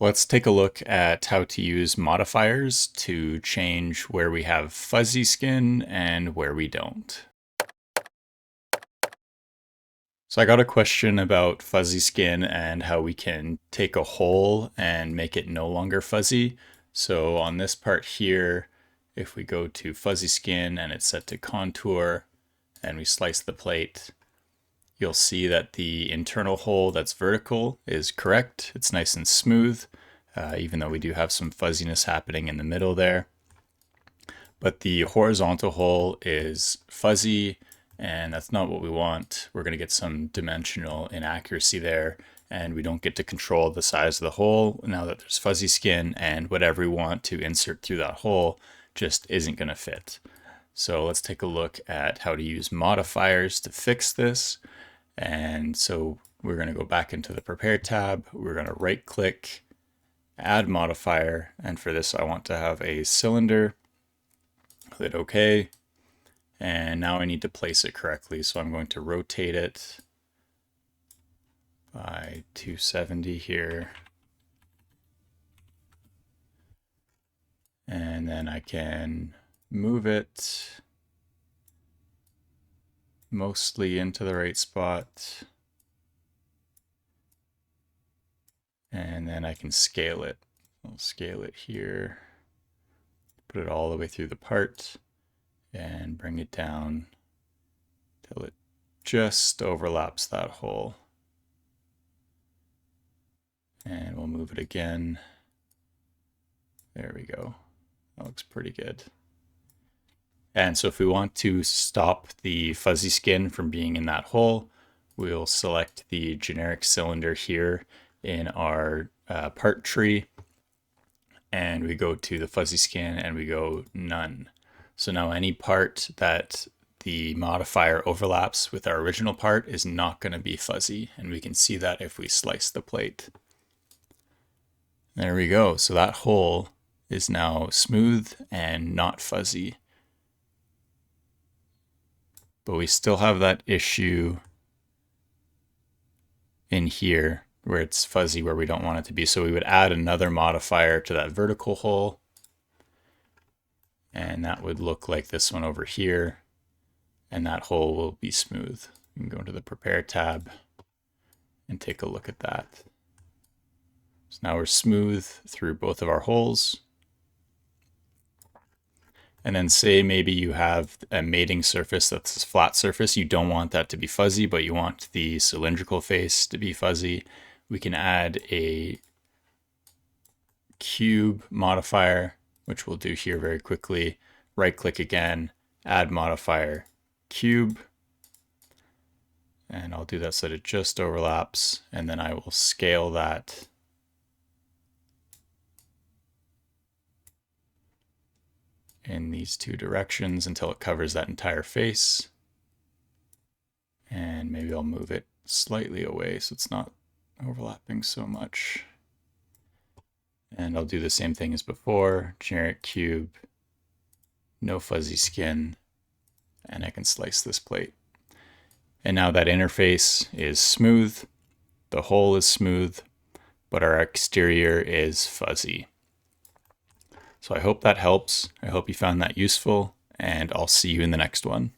Let's take a look at how to use modifiers to change where we have fuzzy skin and where we don't. So I got a question about fuzzy skin and how we can take a hole and make it no longer fuzzy. So on this part here, if we go to fuzzy skin and it's set to contour and we slice the plate, you'll see that the internal hole that's vertical is correct. It's nice and smooth, even though we do have some fuzziness happening in the middle there. But the horizontal hole is fuzzy, and that's not what we want. We're going to get some dimensional inaccuracy there, and we don't get to control the size of the hole now that there's fuzzy skin, and whatever we want to insert through that hole just isn't going to fit. So let's take a look at how to use modifiers to fix this. And so we're going to go back into the Prepare tab. We're going to right click, add modifier. And for this, I want to have a cylinder. Click OK. And now I need to place it correctly. So I'm going to rotate it by 270 here. And then I can move it mostly into the right spot. And then I can scale it. I'll scale it here, put it all the way through the part, and bring it down till it just overlaps that hole. And we'll move it again. There we go. That looks pretty good. And so if we want to stop the fuzzy skin from being in that hole, we'll select the generic cylinder here in our part tree, and we go to the fuzzy skin and we go none. So now any part that the modifier overlaps with our original part is not going to be fuzzy, and we can see that if we slice the plate. There we go. So that hole is now smooth and not fuzzy. But we still have that issue in here where it's fuzzy where we don't want it to be. So we would add another modifier to that vertical hole. And that would look like this one over here. And that hole will be smooth. You can go into the Prepare tab and take a look at that. So now we're smooth through both of our holes. And then say maybe you have a mating surface that's a flat surface. You don't want that to be fuzzy, but you want the cylindrical face to be fuzzy. We can add a cube modifier, which we'll do here very quickly. Right click again, add modifier, cube. And I'll do that so that it just overlaps. And then I will scale that in these two directions until it covers that entire face. And maybe I'll move it slightly away so it's not overlapping so much. And I'll do the same thing as before, generic cube, no fuzzy skin, and I can slice this plate. And now that interface is smooth, the hole is smooth, but our exterior is fuzzy. So I hope that helps. I hope you found that useful, and I'll see you in the next one.